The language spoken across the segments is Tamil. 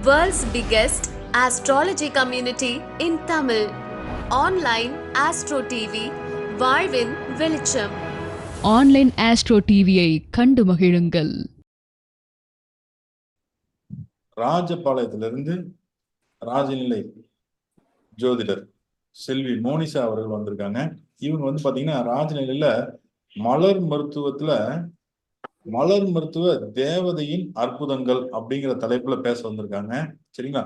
World's biggest astrology community in Tamil. Online Astro TV, வாழ்வின் வெளிச்சம். ஆன்லைன் ஆஸ்ட்ரோ டிவியை கண்டு மகிழுங்கள். ராஜபாளையத்திலிருந்து ராஜநிலை ஜோதிடர் செல்வி மோனிஷா அவர்கள் வந்திருக்காங்க. இவங்க பாத்தீங்கன்னா ராஜநிலையில மலர் மருத்துவ தேவதையின் அற்புதங்கள் அப்படிங்கிற தலைப்புல பேச வந்திருக்காங்க. சரிங்களா?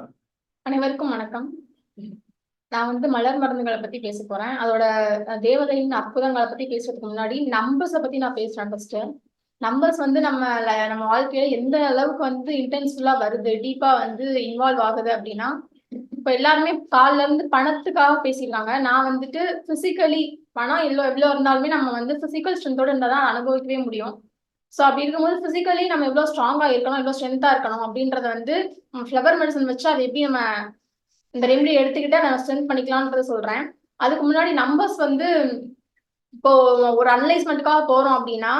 அனைவருக்கும் வணக்கம். நான் மலர் மருந்துகளை பத்தி பேச போறேன். அதோட தேவதையின் அற்புதங்களை பத்தி பேசுறதுக்கு முன்னாடி நம்பர்ஸை பத்தி நான் பேசுறேன். ஃபர்ஸ்ட் நம்பர்ஸ் நம்ம வாழ்க்கையில எந்த அளவுக்கு இன்டென்சிவலா வருது, டீப்பா இன்வால்வ் ஆகுது அப்படின்னா, இப்ப எல்லாருமே கால்ல இருந்து பணத்துக்காக பேசியிருக்காங்க. நான் பிசிக்கலி பணம் எவ்வளவு இருந்தாலுமே நம்ம பிசிக்கல் ஸ்ட்ரென்த்தோட இருந்தாதான் அனுபவிக்கவே முடியும். ஸோ அப்படி இருக்கும்போது பிசிக்கலி நம்ம எவ்வளவு ஸ்ட்ராங்கா இருக்கணும், எவ்வளவு ஸ்ட்ரென்த்தா இருக்கணும் அப்படின்றத ஃப்ளவர் மெடிசன் வச்சு அதை எப்படி நம்ம இந்த ரெமெடி எடுத்துக்கிட்டா நம்ம ஸ்ட்ரென்த் பண்ணிக்கலாம்ன்றத சொல்றேன். அதுக்கு முன்னாடி நம்பர்ஸ் இப்போ ஒரு அனலைஸ்மெண்ட்டுக்காக போறோம் அப்படின்னா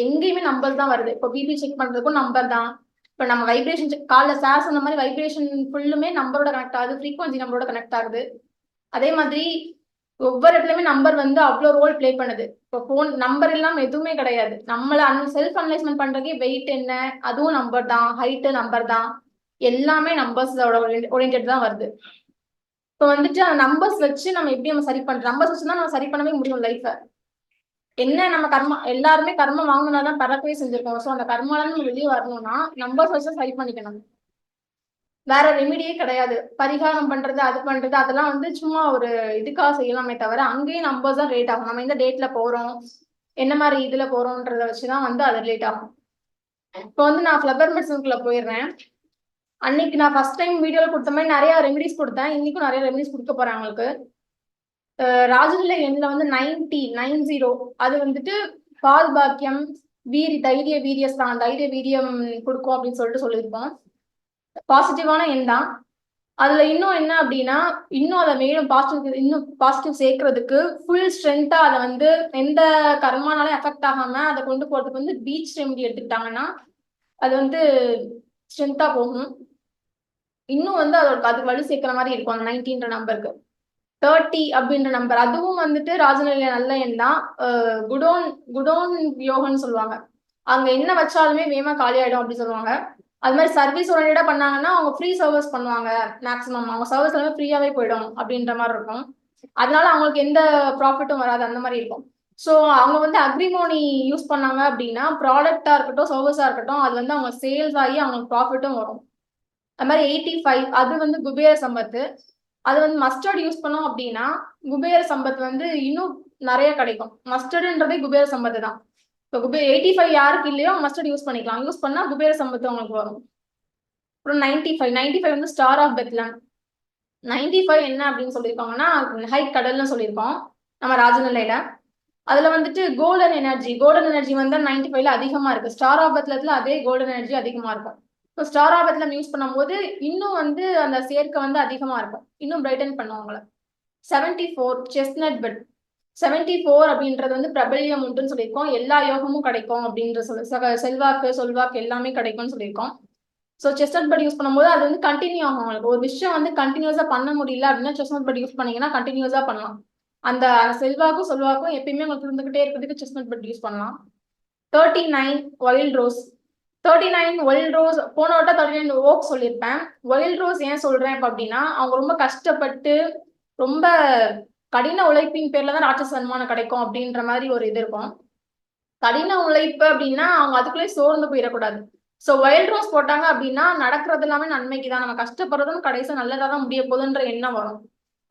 எங்கேயுமே நம்பர் தான் வருது. இப்போ பிபி செக் பண்றதுக்கும் நம்பர் தான். இப்போ நம்ம வைப்ரேஷன் காலைல சாஸ் அந்த மாதிரி வைப்ரேஷன் ஃபுல்லுமே நம்பரோட கனெக்ட் ஆகுது, ஃப்ரீக்வன்சி நம்பரோட கனெக்ட் ஆகுது. அதே மாதிரி ஒவ்வொரு இடத்துலயுமே நம்பர் அவ்வளோ ரோல் பிளே பண்ணுது. இப்போ ஃபோன் நம்பர் இல்லாம எதுவுமே கிடையாது. நம்மள செல்ஃப் அனலைஸ்மெண்ட் பண்றதுக்கே வெயிட் என்ன, அதுவும் நம்பர் தான், ஹைட்டு நம்பர் தான், எல்லாமே நம்பர்ஸோட ஓரியன்டட் தான் வருது. இப்போ அந்த நம்பர்ஸ் வச்சு நம்ம எப்படி சரி பண்றோம், நம்பர்ஸ் வச்சு தான் நம்ம சரி பண்ணவே முடியும் லைஃபை. என்ன நம்ம கர்மா எல்லாருமே கர்மம் வாங்கினாதான் பிறக்கவே செஞ்சிருக்கோம். ஸோ அந்த கர்மால நம்ம வெளியே வரணும்னா நம்பர்ஸ் வச்சு சரி பண்ணிக்கணும். வேற ரெமிடியே கிடையாது. பரிகாரம் பண்றது, அது பண்றது, அதெல்லாம் சும்மா ஒரு இதுக்காக செய்யலாமே தவிர அங்கேயும் நம்பர்ஸ் தான் ரிலேட் ஆகும். நம்ம எந்த டேட்ல போறோம், என்ன மாதிரி இதுல போறோம்ன்றத வச்சுதான் அது ரிலேட் ஆகும். இப்போ நான் ஃப்ளவர் மெடிசனுக்குள்ள போயிடுறேன். அன்னைக்கு நான் ஃபர்ஸ்ட் டைம் வீடியோல கொடுத்த மாதிரி நிறைய ரெமிடிஸ் கொடுத்தேன். இன்னைக்கும் நிறைய ரெமிடிஸ் கொடுக்க போறேன் உங்களுக்கு. ராஜநிலை எண்ணில் 90 அது பால் பாக்கியம், தைரிய வீரியஸ்தான், தைரிய வீரியம் கொடுக்கும் அப்படின்னு சொல்லியிருக்கோம். பாசிட்டிவான எண் தான். அதுல இன்னும் என்ன அப்படின்னா, இன்னும் அதை மேலும் பாசிட்டிவ் சேர்க்கறதுக்கு ஃபுல் ஸ்ட்ரென்த்தா அதை எந்த கர்மானாலும் எஃபெக்ட் ஆகாம அதை கொண்டு போறதுக்கு பீச் ரெமெடி எடுத்துக்கிட்டாங்கன்னா அது ஸ்ட்ரென்த்தா போகும். இன்னும் அது வலு சேர்க்கிற மாதிரி இருக்கும். அந்த 90ன்ற நம்பருக்கு 30 அப்படின்ற நம்பர், அதுவும் ராஜநிலையில நல்ல எண் தான். குடோன் யோகன்னு சொல்லுவாங்க. அங்க என்ன வச்சாலுமே வேகமா காலி ஆயிடும் அப்படி சொல்லுவாங்க. அது மாதிரி சர்வீஸ் ஓரியன்டா பண்ணாங்கன்னா அவங்க ஃப்ரீ சர்வீஸ் பண்ணுவாங்க. மேக்ஸிமம் அவங்க சர்வீஸ் எல்லாமே ஃப்ரீயாவே போயிடும் அப்படின்ற மாதிரி இருக்கும். அதனால அவங்களுக்கு எந்த ப்ராஃபிட்டும் வராது, அந்த மாதிரி இருக்கும். ஸோ அவங்க அக்ரிமோனி யூஸ் பண்ணாங்க அப்படின்னா ப்ராடக்டா இருக்கட்டும், சர்வீஸா இருக்கட்டும், அது அவங்க சேல்ஸ் ஆகி அவங்களுக்கு ப்ராஃபிட்டும் வரும். அது மாதிரி 85 அது குபேர சம்பத்து. அது மஸ்டர்ட் யூஸ் பண்ணோம் அப்படின்னா குபேர சம்பத் இன்னும் நிறைய கிடைக்கும். மஸ்டர்டுன்றதே குபேர சம்பத்து தான். இப்போ 85 யாருக்கு இல்லையோ மஸ்டர்ட் யூஸ் பண்ணிக்கலாம். யூஸ் பண்ணா குபேர சம்பத்து உங்களுக்கு வரும். அப்புறம் 95 ஸ்டார் ஆஃப் பெத்லன். 95 என்ன அப்படின்னு சொல்லியிருக்காங்கன்னா ஹை கடல்னு சொல்லியிருக்கோம் நம்ம ராஜநிலையில. அதுல கோல்டன் எனர்ஜி 95ல அதிகமா இருக்கு. ஸ்டார் ஆஃப் பெத்லத்துல அதே கோல்டன் எனர்ஜி அதிகமா இருக்கும். இப்போ ஸ்டார் ஆஃப் பெத்லம் யூஸ் பண்ணும்போது இன்னும் அந்த சேர்க்கை அதிகமா இருக்கும், இன்னும் பிரைட்டன் பண்ணுவாங்கள. 74 chestnut bed. 74 அப்படின்றது பிரபல்யம் உண்டுன்னு சொல்லியிருக்கோம். எல்லா யோகமும் கிடைக்கும் அப்படின்ற செல்வாக்கு சொல்வாக்கு எல்லாமே கிடைக்கும்னு சொல்லியிருக்கோம். ஸோ செஸ்னட் பெட் யூஸ் பண்ணும்போது அது கண்டினியூ ஆகும். உங்களுக்கு ஒரு விஷயம் கண்டினியூஸா பண்ண முடியல அப்படின்னா செஸ்னட் பெட் யூஸ் பண்ணீங்கன்னா கண்டினியூஸா பண்ணலாம். அந்த செல்வாக்கும் சொல்வாக்கும் எப்பயுமே உங்களுக்கு இருந்துகிட்டே இருக்கிறதுக்கு செஸ்னட் பெட் யூஸ் பண்ணலாம். 39 வைல்ட் ரோஸ். 39 வைல்ட் ரோஸ் போன வட்ட 39 ஓக் சொல்லியிருப்பேன். வைல்ட் ரோஸ் ஏன் சொல்றேன் அப்படின்னா அவங்க ரொம்ப கஷ்டப்பட்டு ரொம்ப கடின உழைப்பின் பேர்ல தான் ராட்சச சன்மானம் கிடைக்கும் அப்படின்ற மாதிரி ஒரு இது இருக்கும். கடின உழைப்பு அப்படின்னா அவங்க அதுக்குள்ளே சோர்ந்து போயிடக்கூடாது. ஸோ வைல்ட் ரோஸ் போட்டாங்க அப்படின்னா நடக்கிறது எல்லாமே நன்மைக்கு தான். நம்ம கஷ்டப்படுறதும் கடைசியா நல்லதா தான் முடிய போகுதுன்ற எண்ணம் வரும்.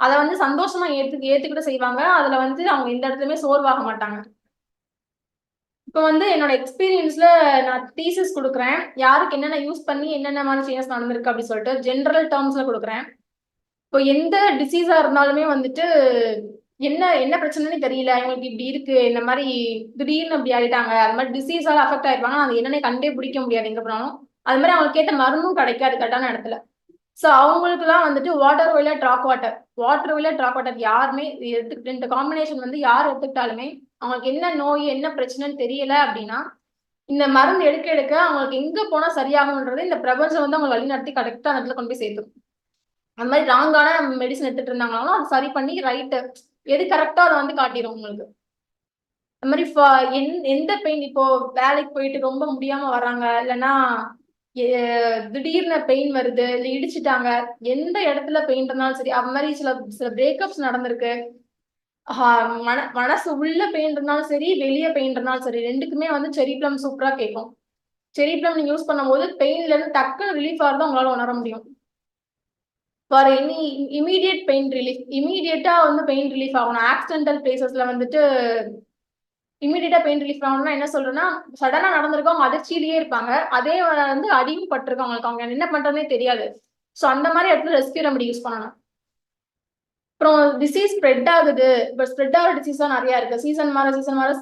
அதை சந்தோஷமா ஏத்துக்கிட்டு செய்வாங்க. அதுல அவங்க எந்த இடத்துலயுமே சோர்வாக மாட்டாங்க. இப்போ என்னோட எக்ஸ்பீரியன்ஸ்ல நான் தீசிஸ் கொடுக்குறேன். யாருக்கு என்னென்ன யூஸ் பண்ணி என்னென்ன மாதிரி சேஞ்சஸ் நடந்திருக்கு அப்படின்னு சொல்லிட்டு ஜென்ரல் டேர்ம்ஸ்ல கொடுக்குறேன். இப்போ எந்த டிசீஸா இருந்தாலுமே என்ன என்ன பிரச்சனைன்னு தெரியல, இவங்களுக்கு இப்படி இருக்கு, இந்த மாதிரி திடீர்னு இப்படி ஆயிட்டாங்க, அது மாதிரி டிசீஸால அஃபெக்ட் ஆயிருப்பாங்க, அது என்னன்னே கண்டே பிடிக்க முடியாது எங்க போனாலும். அது மாதிரி அவங்களுக்கு ஏற்ற மருந்தும் கிடைக்காது கரெக்டான இடத்துல. ஸோ அவங்களுக்குலாம் வாட்டர் வில்ல ட்ராப் வாட்டர் யாருமே இந்த காம்பினேஷன் யார் எடுத்துக்கிட்டாலுமே அவங்களுக்கு என்ன நோய் என்ன பிரச்சனைன்னு தெரியல அப்படின்னா இந்த மருந்து எடுக்க எடுக்க அவங்களுக்கு எங்க போனா சரியாகும்ன்றது இந்த பிரபஞ்சம் வந்து அவங்க வழி நடத்தி கரெக்டா அந்த இடத்துல கொண்டு போய் சேர்த்துரும். அந்த மாதிரி ராங்கான மெடிசன் எடுத்துட்டு இருந்தாங்கனாலும் அது சரி பண்ணி ரைட்டு எது கரெக்டா அதை வந்து காட்டிடும் உங்களுக்கு. அந்த மாதிரி எந்த பெயின் இப்போ வேலைக்கு போயிட்டு ரொம்ப முடியாம வர்றாங்க, இல்லைன்னா திடீர்னு பெயின் வருது, இல்லை இடிச்சுட்டாங்க, எந்த இடத்துல பெயின் இருந்தாலும் சரி, அது மாதிரி சில சில பிரேக்கப்ஸ் நடந்திருக்கு. மனசு உள்ள பெயின் இருந்தாலும் சரி, வெளியே பெயின் இருந்தாலும் சரி, ரெண்டுக்குமே வந்து செரி பிளம் சூப்பரா கேட்கும். செரி பிளம் நீங்க யூஸ் பண்ணும்போது பெயின்ல இருந்து டக்குன்னு ரிலீஃப் ஆகிறத உங்களால உணர முடியும். For any immediate pain relief, இமீடியட்டா வந்து பெயின் ரிலீஃப் ஆகணும். ஆக்சிடென்டல் பிளேசஸ்ல வந்துட்டு இமீடியட்டா பெயின் ரிலீஃப் ஆகணும்னா என்ன சொல்றேன்னா, சடனா நடந்திருக்கவங்க அதிர்ச்சியிலேயே இருப்பாங்க, அதே வந்து அடியும் பட்டிருக்கும் அவங்களுக்கு, அவங்க என்ன பண்றதுனே தெரியாது. ஸோ அந்த மாதிரி இடத்துல ரெஸ்கியூ ரெமடி யூஸ் பண்ணணும். அப்புறம் டிசீஸ் ஸ்ப்ரெட் ஆகுது, இப்போ ஸ்ப்ரெட் ஆகிற டிசீஸ் தான் நிறைய இருக்கு. சீசன் மாற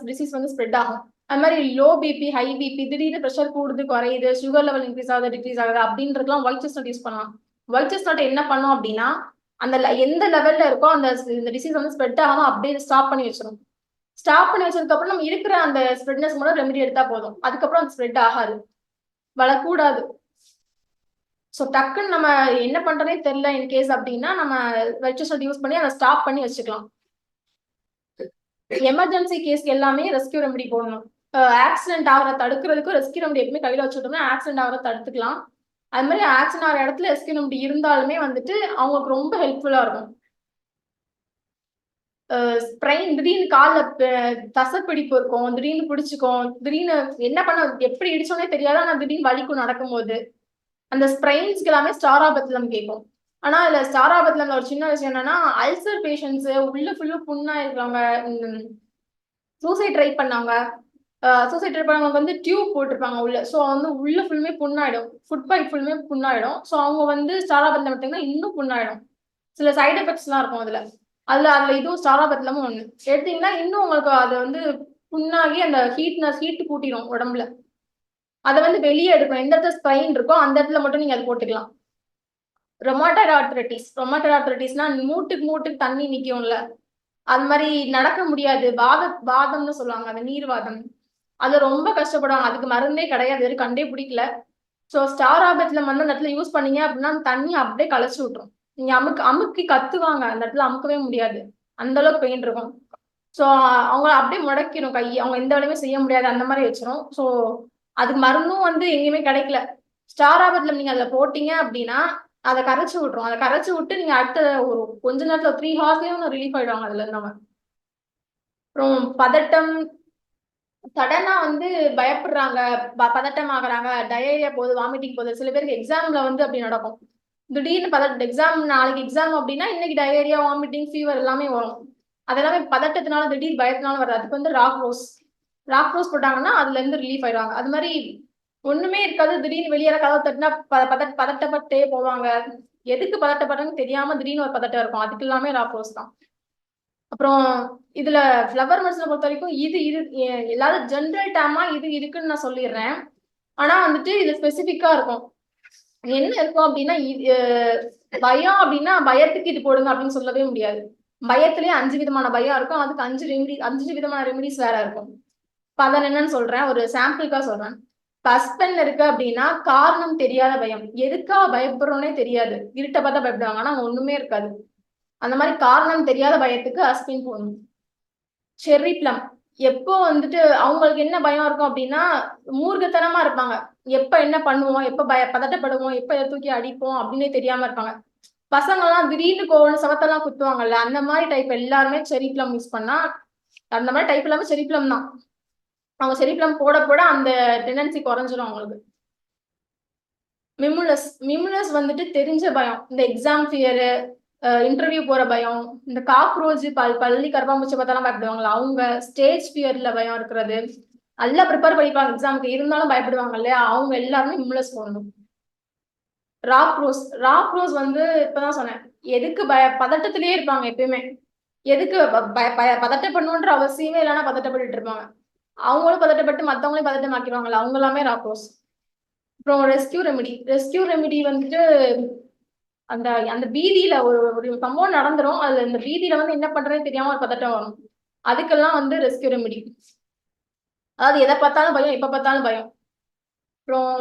டிசீஸ் வந்து ஸ்ப்ரெட் ஆகும். அது மாதிரி லோ பிபி, ஹை பிபி, திடீர்னு ப்ரெஷர் கூடுது குறையுது, சுகர் லெவல் இன்க்ரீஸ் ஆகுது டிக்ரீஸ் ஆகுது அப்படின்றதுலாம் ஒயிட் செஸ்ட் யூஸ் பண்ணலாம். ஒயிட் செஸ்ட் என்ன பண்ணும் அப்படின்னா, அந்த எந்த லெவல்ல இருக்கோ அந்த இந்த டிசீஸ் வந்து ஸ்ப்ரெட் ஆகாம அப்படியே ஸ்டாப் பண்ணி வச்சிடும். ஸ்டாப் பண்ணி வச்சதுக்கு அப்புறம் நம்ம இருக்கிற அந்த ஸ்ப்ரெட்னஸ் மட்டும் ரெமெடி எடுத்தா போதும். அதுக்கப்புறம் அந்த ஸ்ப்ரெட் ஆகாது, வளரக்கூடாது. ஸோ டக்குன்னு நம்ம என்ன பண்றதே தெரியல இன்கேஸ் அப்படின்னா நம்ம ஒயிட் செஸ்ட் யூஸ் பண்ணி அதை ஸ்டாப் பண்ணி வச்சுக்கலாம். எமர்ஜென்சி கேஸ்க்கு எல்லாமே ரெஸ்கியூ ரெமெடி போடணும். ஆக்சிடென்ட் ஆகிற தடுக்கிறதுக்கு ரெஸ்கியூ ரெமெடி எப்பவுமே கையில வச்சுட்டோம்னா ஆக்சிடென்ட் ஆகிற தடுத்துக்கலாம். அது மாதிரி ஆக்சிடென்ட் ஆகிற இடத்துல ரெஸ்கியூ ரெமெடி இருந்தாலுமே வந்துட்டு அவங்களுக்கு ரொம்ப ஹெல்ப்ஃபுல்லா இருக்கும். ஸ்ப்ரைன் திடீர்னு காலில் தசைப்பிடிப்பு இருக்கும், திடீர்னு பிடிச்சிக்கும், திடீர்னு என்ன பண்ண எப்படி இடிச்சோன்னே தெரியாது, ஆனால் திடீர்னு வலிக்கும் நடக்கும்போது. அந்த ஸ்ப்ரைன்ஸ்க்கு எல்லாமே ஸ்டாராபத்லம் கேட்கும். ஆனா இதுல ஸ்டாராபத்லம்ல ஒரு சின்ன விஷயம் என்னன்னா, அல்சர் பேஷண்ட்ஸ், உள்ள ஃபுல்லு புண்ணா இருக்கிறவங்க, சூசைட் ட்ரை பண்ணவங்க, சூசைட் ட்ரை பண்ணவங்க வந்து டியூப் போட்டிருப்பாங்க உள்ள. ஸோ வந்து உள்ள ஃபுல்லுமே புண்ணாயிடும், ஃபுட் பைப் ஃபுல்லுமே புண்ணாயிடும். ஸோ அவங்க வந்து ஸ்டாராபத்லம் எடுத்தீங்கன்னா இன்னும் புண்ணாயிடும். சில சைடு எஃபெக்ட்ஸ்லாம் இருக்கும் அதுல. அதுல இதுவும் ஸ்டாராபத்லமும் ஒண்ணு எடுத்தீங்கன்னா இன்னும் உங்களுக்கு அது வந்து புண்ணாகி அந்த ஹீட் கூட்டிடும் உடம்புல. அதை வந்து வெளியே எடுக்கணும். எந்த இடத்துல ஸ்பைன் இருக்கோ அந்த இடத்துல மட்டும் நீங்க அது போட்டுக்கலாம். ரொமாட்டாய்டு ஆர்த்ரைட்டிஸ்னா மூட்டுக்கு தண்ணி நிக்கும்ல, அது மாதிரி நடக்க முடியாது, வாதம்னு சொல்லுவாங்க, அந்த நீர்வாதம், அது ரொம்ப கஷ்டப்படுவாங்க. அதுக்கு மருந்தே கிடையாது, வெறும் கண்டே பிடிக்கல. ஸோ ஸ்டாராபத்லம் வந்து அந்த இடத்துல யூஸ் பண்ணீங்க அப்படின்னா தண்ணி அப்படியே களைச்சு விட்டுரும். நீங்க அமுக்கி கத்துவாங்க, அந்த இடத்துல அமுக்கவே முடியாது, அந்த அளவுக்கு பெயின் இருக்கும். ஸோ அவங்க அப்படியே முடக்கிடும் கை, அவங்க எந்த வேலையுமே செய்ய முடியாது, அந்த மாதிரி வச்சிரும். ஸோ அதுக்கு மருந்தும் வந்து எங்கேயுமே கிடைக்கல. ஸ்டாராபத்லம் நீங்க அதுல போட்டீங்க அப்படின்னா அதை கரைச்சு விட்டுரும். அதை கரைச்சு விட்டு நீங்க அடுத்த ஒரு கொஞ்ச நேரத்துல 3 ஹார்ஸ்லயும் ரிலீஃப் ஆயிடுவாங்க அதுல இருந்து. அப்புறம் பதட்டம், சடனா வந்து பயப்படுறாங்க, பதட்டம் ஆகுறாங்க, டயரியா போகுது, வாமிட்டிங் போகுது. சில பேருக்கு எக்ஸாம்ல வந்து அப்படி நடக்கும். திடீர்னு எக்ஸாம், நாளைக்கு எக்ஸாம் அப்படின்னா இன்னைக்கு டயரியா, வாமிட்டிங், ஃபீவர் எல்லாமே வரும். அதெல்லாமே பதட்டத்தினால, திடீர் பயத்தினால வருது. அதுக்கு வந்து ராக் ரோஸ் போட்டாங்கன்னா அதுல இருந்து ரிலீஃப் ஆயிடுவாங்க. அது மாதிரி ஒண்ணுமே இருக்காது, திடீர்னு வெளியே கதவு தட்டினா பதட்டப்பட்டே போவாங்க. எதுக்கு பதட்டப்படுறதுன்னு தெரியாம திடீர்னு ஒரு பதட்டம் இருக்கும், அதுக்கு எல்லாமே ராக் ரோஸ் தான். அப்புறம் இதுல ஃப்ளவர் மெடிசனை பொறுத்த வரைக்கும் இது எல்லாரும் ஜென்ரல் டேமா இது இருக்குன்னு நான் சொல்லிடுறேன். ஆனா வந்துட்டு இது ஸ்பெசிபிக்கா இருக்கும். என்ன இருக்கும் அப்படின்னா, பயம் அப்படின்னா பயத்துக்கு இது போடுங்க அப்படின்னு சொல்லவே முடியாது. பயத்திலேயே 5 விதமான பயம் இருக்கும், அதுக்கு 5 விதமான ரெமிடிஸ் வேற இருக்கும். பதன் என்னன்னு சொல்றேன், ஒரு சாம்பிளுக்கா சொல்றேன். ஹஸ்பண்ட் இருக்கு அப்படின்னா காரணம் தெரியாத பயம், எதுக்கா பயப்படுறோன்னே தெரியாது, இருட்ட பார்த்தா பயப்படுவாங்க, ஆனா ஒண்ணுமே இருக்காது. அந்த மாதிரி காரணம் தெரியாத பயத்துக்கு அஸ்பின் போடணும். செர்ரி பிளம், எப்போ வந்துட்டு அவங்களுக்கு என்ன பயம் இருக்கும் அப்படின்னா மூர்க்கத்தனமா இருப்பாங்க, எப்ப என்ன பண்ணுவோம், எப்ப பதட்டப்படுவோம், எப்ப தூக்கி அடிப்போம் அப்படின்னே தெரியாம இருப்பாங்க. பசங்க எல்லாம் திடீர்னு கோவம் சவத்தெல்லாம் குத்துவாங்கல்ல, அந்த மாதிரி டைப் எல்லாருமே செர்ரி பிளம் யூஸ் பண்ணா, அந்த மாதிரி டைப் எல்லாமே செர்ரி பிளம் தான். அவங்க செர்ரி பிளம் போட போட அந்த டெண்டன்சி குறைஞ்சிடும் அவங்களுக்கு. மிமுலஸ் வந்துட்டு தெரிஞ்ச பயம், இந்த எக்ஸாம் ஃபியரு, இன்டர்வியூ போற பயம், இந்த காக்ரோச், பள்ளி கரப்பாம்பூச்சி பார்த்தாலும் பயப்படுவாங்களா அவங்க, ஸ்டேஜ் ஃபியர்ல பயம் இருக்கிறது, நல்லா ப்ரிப்பேர் பண்ணிப்பாங்க எக்ஸாமுக்கு, இருந்தாலும் பயப்படுவாங்க இல்லையா, அவங்க எல்லாருமே மிமுலஸ் போடணும். ராக் ரோஸ் வந்து இப்பதான் சொன்னேன், எதுக்கு பதட்டத்திலேயே இருப்பாங்க எப்பயுமே, எதுக்கு பதட்டப்படணுன்ற அவசியமே இல்லைன்னா பதட்டப்பட்டு இருப்பாங்க, அவங்களும் பதட்டப்பட்டு மத்தவங்களையும் பதட்டமாக்கிடுவாங்கல்ல, அவங்க எல்லாமே ராக் ரோஸ். அப்புறம் ரெஸ்கியூ ரெமிடி வந்துட்டு அந்த பீதியில ஒரு சம்பவம் நடந்துரும், அதுல இந்த பீதியில வந்து என்ன பண்றதுன்னு தெரியாம ஒரு பதட்டம் வரும், அதுக்கெல்லாம் வந்து ரெஸ்கியூ ரெமிடி. அதாவது எதை பார்த்தாலும் பயம், எப்ப பார்த்தாலும் பயம். அப்புறம்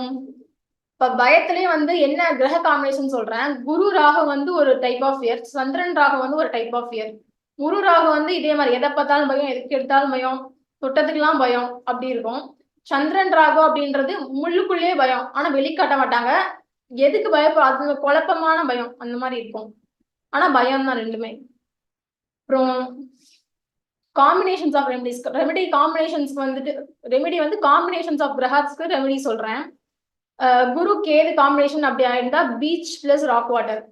இப்ப பயத்திலேயே வந்து என்ன கிரக காம்பினேஷன் சொல்றேன். குரு ராகு வந்து ஒரு டைப் ஆஃப் ஃபியர், சந்திரன் ராகு வந்து ஒரு டைப் ஆஃப் ஃபியர். குரு ராகு வந்து இதே மாதிரி எதை பார்த்தாலும் பயம், எதுக்கு எடுத்தாலும் பயம், தொட்டத்துக்கெல்லாம் பயம் அப்படி இருக்கும். சந்திரன் ராகு அப்படின்றது முள்ளுக்குள்ளேயே பயம், ஆனா வெளிக்காட்ட மாட்டாங்க. எதுக்கு பயப்போ அது குழப்பமான பயம் அந்த மாதிரி இருக்கும், ஆனா பயம் தான் ரெண்டுமே. அப்புறம் காம்பினேஷன்ஸ் ஆஃப் ரெமெடி காம்பினேஷன்ஸ்க்கு வந்துட்டு ரெமெடி வந்து காம்பினேஷன்ஸ் ஆஃப் கிரகாஸ்க்கு ரெமெடி சொல்றேன். குரு கேது காம்பினேஷன் அப்படி ஆயிருந்தா பீச் பிளஸ் ராக் வாட்டர்.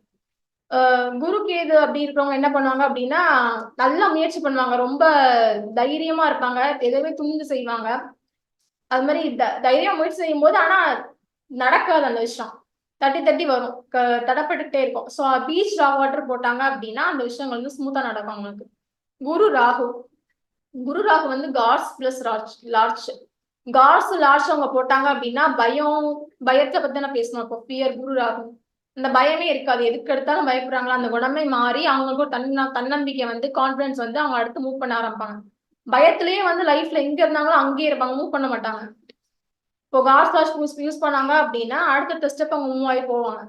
குரு கேது அப்படி இருக்கிறவங்க என்ன பண்ணுவாங்க அப்படின்னா நல்லா முயற்சி பண்ணுவாங்க, ரொம்ப தைரியமா இருப்பாங்க, எதுவுமே துணிந்து செய்வாங்க. அது மாதிரி தைரியம் முயற்சி செய்யும் போது ஆனா நடக்காது அந்த விஷயம், தட்டி தட்டி வரும், தடப்பட்டுக்கிட்டே இருக்கும். ஸோ பீச் ராக் வாட்டர் போட்டாங்க அப்படின்னா அந்த விஷயங்கள் வந்து ஸ்மூத்தா நடக்கும் அவங்களுக்கு. குரு ராகு வந்து gods plus large. Gods large அவங்க போட்டாங்க அப்படின்னா பயத்தை பத்தி நான் பேசணும். இப்போ ஃபியர் குரு ராகு, அந்த பயமே இருக்காது, எதுக்கு எடுத்தாலும் பயப்படுறாங்களா அந்த குணமே மாறி அவங்களுக்கு ஒரு தன்னம்பிக்கை வந்து கான்பிடன்ஸ் வந்து அவங்க அடுத்து மூவ் பண்ண ஆரம்பிப்பாங்க. பயத்திலேயே வந்து லைஃப்ல எங்க இருந்தாங்களோ அங்கேயே இருப்பாங்க, மூவ் பண்ண மாட்டாங்க. இப்போ காட்ஸ் லார்ஜ் யூஸ் பண்ணாங்க அப்படின்னா அடுத்த ஸ்டெப் அவங்க மூவ் ஆகி போவாங்க.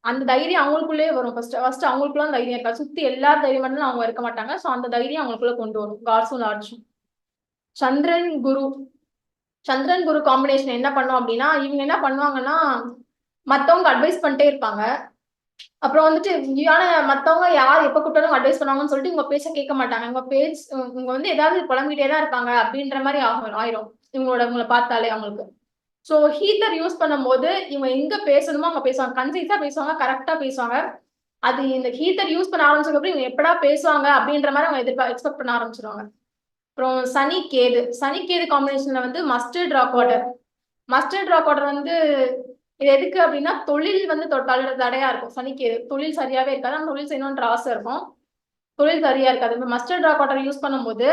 அந்த தைரியம் அவங்களுக்குள்ளே வரும். ஃபர்ஸ்ட் அவங்களுக்குள்ள தைரியம் இருக்காது, சுத்தி எல்லாரும் தைரியம் மட்டும் அவங்க இருக்க மாட்டாங்க. ஸோ அந்த தைரியம் அவங்களுக்குள்ள கொண்டு வரும் காட்ஸும் லார்ஜும். சந்திரன் குரு காம்பினேஷன் என்ன பண்ணும் அப்படின்னா இவங்க என்ன பண்ணுவாங்கன்னா மத்தவங்க அட்வைஸ் பண்ணிட்டே இருப்பாங்க. அப்புறம் வந்துட்டு மத்தவங்க யார் எப்ப கூப்பிட்டாலும் அட்வைஸ் பண்ணுவாங்கன்னு சொல்லிட்டு இவங்க பேச்ச கேட்க மாட்டாங்க. இவங்க வந்து ஏதாவது புலம்பிட்டே தான் இருப்பாங்க அப்படின்ற மாதிரி ஆயிரும் இவங்களை பார்த்தாலே அவங்களுக்கு. ஸோ ஹீட்டர் யூஸ் பண்ணும்போது இவங்க எங்க பேசணுமோ அவங்க பேசுவாங்க, கன்சைஸா பேசுவாங்க, கரெக்டா பேசுவாங்க. அது இந்த ஹீட்டர் யூஸ் பண்ண ஆரம்பிச்சதுக்கு அப்புறம் இவங்க எப்படா பேசுவாங்க அப்படின்ற மாதிரி அவங்க எக்ஸ்பெக்ட் பண்ண ஆரம்பிச்சிருவாங்க. அப்புறம் சனி கேது காம்பினேஷன்ல வந்து மஸ்டர்ட் ராக் வாட்டர் வந்து இது எதுக்கு அப்படின்னா தொழில் வந்து தடையா இருக்கும். சனிக்கேது தொழில் சரியாவே இருக்காது, அந்த தொழில் செய்யணும்ன்ற ஆசை இருக்கும், தொழில் சரியா இருக்காது. மஸ்டர்ட் ராக் வாட்டர் யூஸ் பண்ணும்போது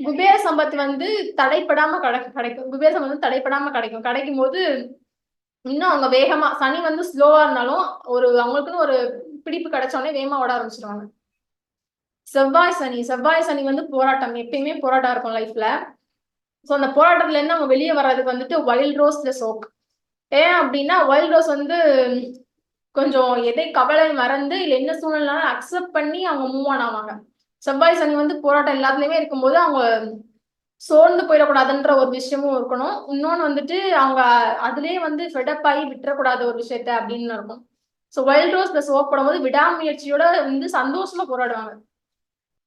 குபேர சம்பத்து வந்து தடைப்படாம கிடைக்கும் போது இன்னும் அவங்க வேகமா, சனி வந்து ஸ்லோவா இருந்தாலும் அவங்களுக்குன்னு ஒரு பிடிப்பு கிடைச்சோடனே வேகமா ஓட ஆரம்பிச்சிருவாங்க. செவ்வாய் சனி வந்து போராட்டம், எப்பயுமே போராட்டம் இருக்கும் லைஃப்ல. ஸோ அந்த போராட்டத்துல இருந்து அவங்க வெளியே வர்றதுக்கு வந்துட்டு வைல்ட் ரோஸ் பிளஸ் ஓக். ஏன் அப்படின்னா வைல்ட் ரோஸ் வந்து கொஞ்சம் எதை கவலை மறந்து இல்லை என்ன சூழ்நிலை அக்செப்ட் பண்ணி அவங்க மூவ் ஆன் ஆவாங்க. செவ்வாய் சனி வந்து போராட்டம் எல்லாத்துலயுமே இருக்கும்போது அவங்க சோர்ந்து போயிடக்கூடாதுன்ற ஒரு விஷயமும் இருக்கணும். இன்னொன்னு வந்துட்டு அவங்க அதுலயே வந்து ஃபெடப் ஆகி விட்டுறக்கூடாத ஒரு விஷயத்த அப்படின்னு இருக்கும். So wild rose plus okay போடும்போது விடாமுயற்சியோட வந்து சந்தோஷமா போராடுவாங்க.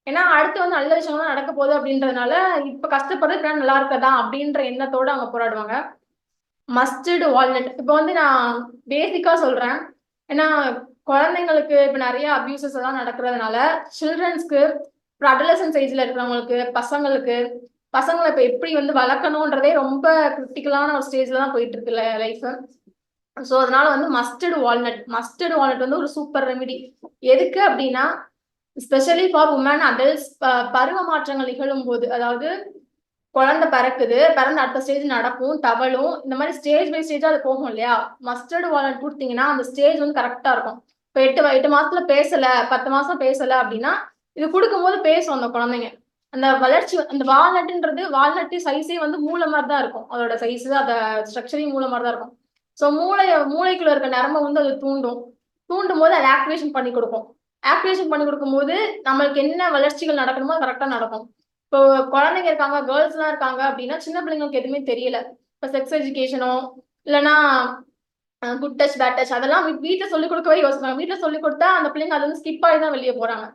ஏன்னா அடுத்து வந்து நல்ல விஷயங்கள் நடக்க போகுது அப்படின்றதுனால இப்ப கஷ்டப்படுறது நல்லா இருக்கதா அப்படின்ற எண்ணத்தோட அவங்க போராடுவாங்க. மஸ்டர்டு வால்நட் இப்போ வந்து நான் பேசிக்கா சொல்றேன், ஏன்னா குழந்தைங்களுக்கு இப்ப நிறைய அபியூசஸ் எல்லாம் நடக்கிறதுனால சில்ட்ரன்ஸ்க்கு இப்போ அடலசன்ஸ் ஏஜ்ல இருக்கிறவங்களுக்கு பசங்களை இப்ப எப்படி வந்து வளர்க்கணுன்றதே ரொம்ப கிரிட்டிக்கலான ஒரு ஸ்டேஜ்ல தான் போயிட்டு இருக்கு லைஃப். ஸோ அதனால வந்து மஸ்டர்டு வால்நட் வந்து ஒரு சூப்பர் ரெமிடி. எதுக்கு அப்படின்னா ஸ்பெஷலி ஃபார் உமன் அடல்ட்ஸ், பருவ மாற்றங்கள் நிகழும் போது, அதாவது குழந்தை பிறந்த அடுத்த ஸ்டேஜ் நடக்கும், தவளும், இந்த மாதிரி ஸ்டேஜ் பை ஸ்டேஜா அது போகும் இல்லையா. மஸ்டர்டு வால்நட் கொடுத்தீங்கன்னா அந்த ஸ்டேஜ் வந்து கரெக்டா இருக்கும். இப்போ 8 மாசத்துல பேசல, 10 மாசம் பேசல அப்படின்னா இது கொடுக்கும்போது பேசும் அந்த குழந்தைங்க. அந்த வளர்ச்சி, அந்த வால்நட்டு சைஸே வந்து மூளை மாதிரி தான் இருக்கும், அதோட சைஸ் அந்த ஸ்ட்ரக்சரையும் மூளை மாதிரி தான் இருக்கும். ஸோ மூளைக்குள்ள இருக்க நரம்பை வந்து அது தூண்டும் போது அதை ஆக்டிவேஷன் பண்ணி கொடுக்கும் போது நம்மளுக்கு என்ன வளர்ச்சிகள் நடக்கணுமோ கரெக்டா நடக்கும். இப்போ குழந்தைங்க இருக்காங்க, கேர்ள்ஸ் எல்லாம் இருக்காங்க அப்படின்னா சின்ன பிள்ளைங்களுக்கு எதுவுமே தெரியல. இப்போ செக்ஸ் எஜுகேஷனோ இல்லைன்னா குட் டச் பேட் டச் அதெல்லாம் வீட்டில் சொல்லிக் கொடுக்கவே யோசிப்பாங்க. வீட்டில் சொல்லிக் கொடுத்தா அந்த பிள்ளைங்க அது வந்து ஸ்கிப் ஆகி தான் வெளியே போறாங்க.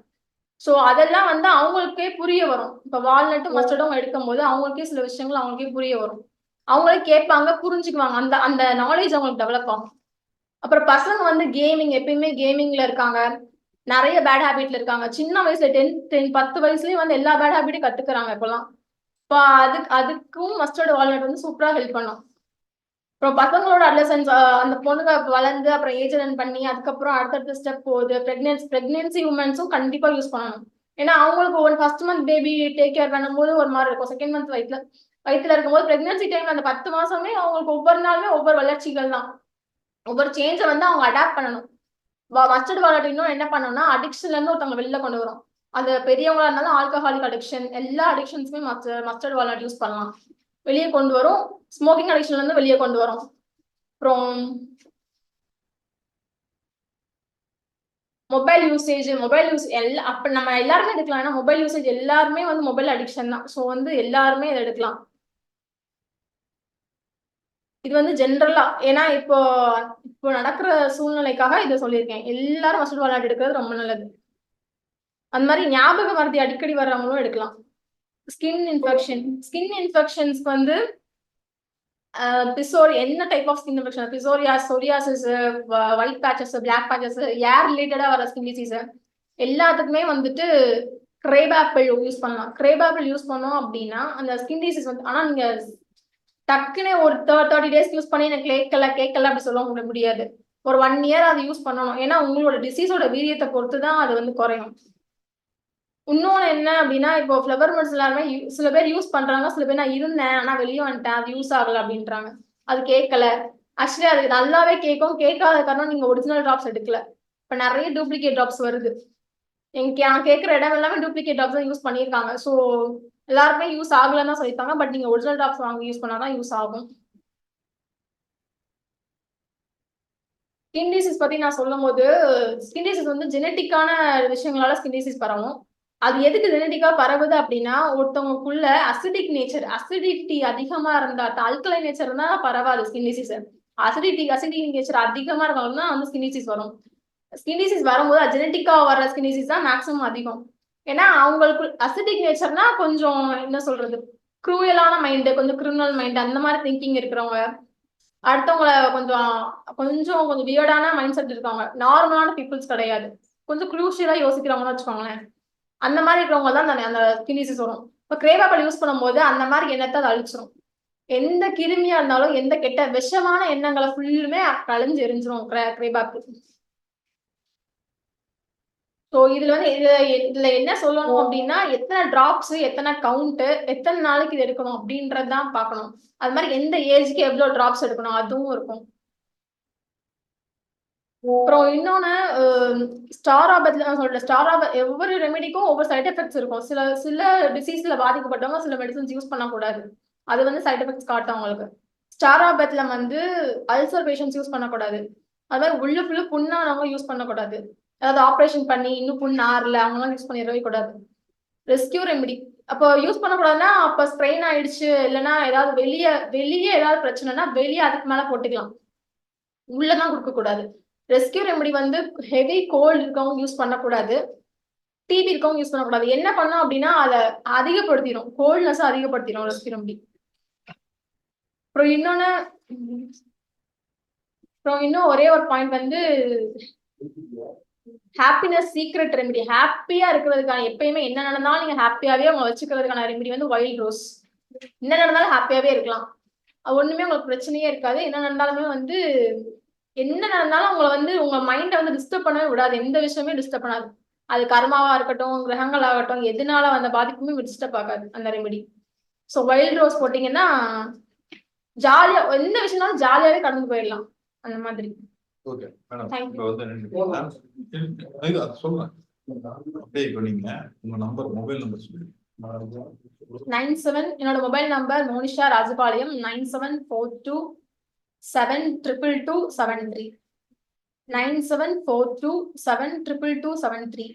ஸோ அதெல்லாம் வந்து அவங்களுக்கே புரிய வரும். இப்போ வால்நட்டும் மஸ்டர்டும் எடுக்கும் போது அவங்களுக்கே சில விஷயங்கள் அவங்களுக்கே புரிய வரும், அவங்களே கேட்பாங்க, புரிஞ்சுக்குவாங்க, அந்த அந்த நாலேஜ் அவங்களுக்கு டெவலப் ஆகும். அப்புறம் பசங்க வந்து எப்பயுமே கேமிங்ல இருக்காங்க, நிறைய பேட் ஹேபிட்ல இருக்காங்க. சின்ன வயசுல 10 வயசுலயும் வந்து எல்லா பேட் ஹேபிட்டையும் கத்துக்கிறாங்க இப்பெல்லாம். இப்போ அதுக்கும் மஸ்டர்டு வால்நட் வந்து சூப்பரா ஹெல்ப் பண்ணும். அப்புறம் பசங்களோட அட்லசன்ஸ், அந்த பொண்ணுங்க வளர்ந்து அப்புறம் ஏஜ் அட்டன் பண்ணி அதுக்கப்புறம் அடுத்தடுத்த ஸ்டெப் போகுது. பிரெக்னன்சி உமன்ஸும் கண்டிப்பா யூஸ் பண்ணணும். ஏன்னா அவங்களுக்கு first month baby take care பண்ணும்போது ஒரு மாதிரி இருக்கும், செகண்ட் மந்த் வயிற்றுல இருக்கும்போது பிரெக்னன்சி டைம்ல அந்த 10 மாசமே அவங்களுக்கு ஒவ்வொரு நாளுமே ஒவ்வொரு வளர்ச்சிகள் தான், ஒவ்வொரு சேஞ்சை வந்து அவங்க அடாப்ட் பண்ணணும். மஸ்டர்ட் வால்நட் இன்னும் என்ன பண்ணணும்னா அடிக்ஷன்ல இருந்து ஒருத்தவங்க வெளில கொண்டு வரும். அது பெரியவங்களா இருந்தாலும் ஆல்கஹாலிக் அடிக்ஷன், எல்லா அடிக்ஷன்ஸுமே மஸ்டர்ட் வால்நட் யூஸ் பண்ணலாம். வெளியே கொண்டு வரும், ஸ்மோக்கிங் அடிக்ஷன்ல இருந்து வெளியே கொண்டு வரும். அப்புறம் மொபைல் யூஸ் அப்ப நம்ம எல்லாருமே எடுக்கலாம். ஏன்னா மொபைல் யூசேஜ் எல்லாருமே வந்து மொபைல் அடிக்ஷன் தான். ஸோ வந்து எல்லாருமே இதை எடுக்கலாம். இது வந்து ஜென்ரலா, ஏன்னா இப்போ நடக்கிற சூழ்நிலைக்காக இதை சொல்லியிருக்கேன். எல்லாரும் வசூல் விளையாட்டு எடுக்கிறது ரொம்ப நல்லது. அந்த மாதிரி ஞாபக மருதி அடிக்கடி வர்றவங்களும் எடுக்கலாம். ஸ்கின் இன்ஃபெக்ஷன்ஸ்க்கு வந்து என்ன type of skin infection, psoriasis, psoriasis, white patches, black patches, air ரிலேட்டடா வர ஸ்கின் டிசீஸ் எல்லாத்துக்குமே வந்துட்டு கிரேப் ஆப்பிள் யூஸ் பண்ணலாம். கிரேப் ஆப்பிள் யூஸ் பண்ணோம் அப்படின்னா அந்த ஸ்கின் டிசீஸ் வந்து, ஆனா நீங்க டக்குன்னு ஒரு 30 days யூஸ் பண்ணி எனக்கு கேட்கல அப்படி சொல்ல முடியாது. ஒரு 1 year அதை யூஸ் பண்ணணும். ஏன்னா உங்களோட டிசீஸோட வீரியத்தை பொறுத்து தான் அது வந்து குறையும். இன்னொன்னு என்ன அப்படின்னா, இப்போ ஃபிளவர் மெட்ஸ் எல்லாருமே சில பேர் யூஸ் பண்றாங்க, சில பேர் நான் இருந்தேன் ஆனா வெளியே வந்துட்டேன், அது யூஸ் ஆகல அப்படின்றாங்க. அது கேட்கல. ஆக்சுவலி அது நல்லாவே கேட்காத காரணம் நீங்க ஒரிஜினல் டிராப்ஸ் எடுக்கல. இப்ப நிறைய டூப்ளிகேட் டிராப்ஸ் வருது. நான் கேட்கிற இடம் எல்லாமே டூப்ளிகேட் டிராப்ஸ் தான் யூஸ் பண்ணியிருக்காங்க. ஸோ எல்லாருமே யூஸ் ஆகலன்னு தான் சொல்லியிருக்காங்க. பட் நீங்க ஒரிஜினல் டிராப்ஸ் வாங்கி யூஸ் பண்ணாதான் யூஸ் ஆகும். ஸ்கின் டிசீஸ் பத்தி நான் சொல்லும் போது, ஸ்கின் டிசீஸ் வந்து ஜெனட்டிக்கான விஷயங்களால ஸ்கின் டிசீஸ் பரவும். அது எதுக்கு ஜெனட்டிக்கா பரவுது அப்படின்னா, ஒருத்தவங்களுக்குள்ள அசிடிட்டி அதிகமா இருந்தா, ஆல்கலை நேச்சர் இருந்தா பரவாது ஸ்கின் டிசீஸ். அசிடிட்டி நேச்சர் அதிகமா இருக்கவங்க வந்து ஸ்கின் டிசீஸ் வரும். ஸ்கின் டிசீஸ் வரும்போது ஜெனட்டிக்கா வர ஸ்கின் டிசீஸ் தான் மேக்ஸிமம் அதிகம். ஏன்னா அவங்களுக்கு அசிடிக் நேச்சர்னா கொஞ்சம் என்ன சொல்றது, க்ரூயலான மைண்டு, கொஞ்சம் கிரிமினல் மைண்ட், அந்த மாதிரி திங்கிங் இருக்கிறவங்க, அடுத்தவங்களை கொஞ்சம் வியர்டான மைண்ட் செட் இருக்காங்க, நார்மலான பீப்புள்ஸ் கிடையாது, கொஞ்சம் க்ரூஷியலா யோசிக்கிறவங்கன்னு வச்சுக்கோங்களேன். அந்த மாதிரி இருக்கிறவங்க தான் அந்த ஸ்கின் டிசீஸ் வரும். இப்போ கிரேப் ஆப்பிள் யூஸ் பண்ணும்போது அந்த மாதிரி எண்ணத்தை அது அழிச்சிடும். எந்த கிருமியா இருந்தாலும் எந்த கெட்ட விஷமான எண்ணங்களை ஃபுல்லுமே கழிஞ்சு எரிஞ்சிரும் கிரேப் ஆப்பிள். ஸோ இதுல என்ன சொல்லணும் அப்படின்னா, எத்தனை டிராப்ஸ், எத்தனை கவுண்ட், எத்தனை நாளைக்கு இது எடுக்கணும் அப்படின்றதான் பார்க்கணும். அது மாதிரி எந்த ஏஜ்க்கு எவ்வளவு டிராப்ஸ் எடுக்கணும் அதுவும் இருக்கும். அப்புறம் இன்னொன்னு, ஒவ்வொரு ரெமெடிக்கும் ஒவ்வொரு சைட் எஃபெக்ட்ஸ் இருக்கும். சில டிசீஸ்ல பாதிக்கப்பட்டவங்க சில மெடிசன்ஸ் யூஸ் பண்ணக்கூடாது. அது வந்து சைட் எஃபெக்ட்ஸ் காட்டும் அவங்களுக்கு. ஸ்டாராபத்ல வந்து அல்சர் பேஷன்ஸ் யூஸ் பண்ணக்கூடாது. அது மாதிரி உள்ள ஃபுல்லு புண்ணானவங்க யூஸ் பண்ணக்கூடாது. அதாவது ஆப்ரேஷன் பண்ணி இன்னும் புண்ணு ஆறல அவங்களாம் யூஸ் பண்ணிடவே கூடாது. ரெஸ்கியூ ரெமெடி அப்போ யூஸ் பண்ணக்கூடாதுன்னா, அப்ப ஸ்ட்ரெயின் ஆயிடுச்சு, இல்லைன்னா ஏதாவது வெளியே ஏதாவது பிரச்சனைனா வெளியே அதுக்கு மேல போட்டுக்கலாம், உள்ளதான் கொடுக்க கூடாது. ரெஸ்கியூ ரெமெடி வந்து ஹெவி கோல்டு இருக்கவங்க யூஸ் பண்ணக்கூடாது, டிபி இருக்கவங்க யூஸ் பண்ணக்கூடாது. என்ன பண்ணோம் அப்படின்னா அதை அதிகப்படுத்திடும், கோல்ட்னஸ் அதிகப்படுத்திடும் ரெஸ்கியூ ரெமெடி. அப்புறம் இன்னும் ஒரே ஒரு பாயிண்ட் வந்து ஹாப்பினஸ் சீக்ரெட் ரெமெடி. ஹாப்பியா இருக்கிறதுக்கான, எப்பயுமே என்ன நடந்தாலும் நீங்க ஹாப்பியாவே அவங்க வச்சுக்கிறதுக்கான ரெமெடி வந்து வைல்ட் ரோஸ். என்ன நடந்தாலும் ஹாப்பியாவே இருக்கலாம், ஒண்ணுமே உங்களுக்கு பிரச்சனையே இருக்காது. என்ன நடந்தாலும் அவங்களை வந்து உங்க மைண்டை வந்து டிஸ்டர்ப் பண்ணவே விடாது. எந்த விஷயமே டிஸ்டர்ப் பண்ணாது. அது கர்மாவா இருக்கட்டும், கிரகங்கள் ஆகட்டும், எதனால அந்த பாதிப்புமே டிஸ்டர்ப் ஆகாது அந்த ரெமெடி. ஸோ வைல்ட் ரோஸ் போட்டீங்கன்னா ஜாலியா, எந்த விஷயம்னாலும் ஜாலியாவே கடந்து போயிடலாம் அந்த மாதிரி. ஓகே மேடம், Thank இப்போ வந்து சொல்றேன் அப்படியே. இப்போ நீங்க உங்க மொபைல் நம்பர் சொல்லுங்க. 97 என்னோட மொபைல் நம்பர் மோனிஷா ராஜபாளையம் 9742722273 9742722273.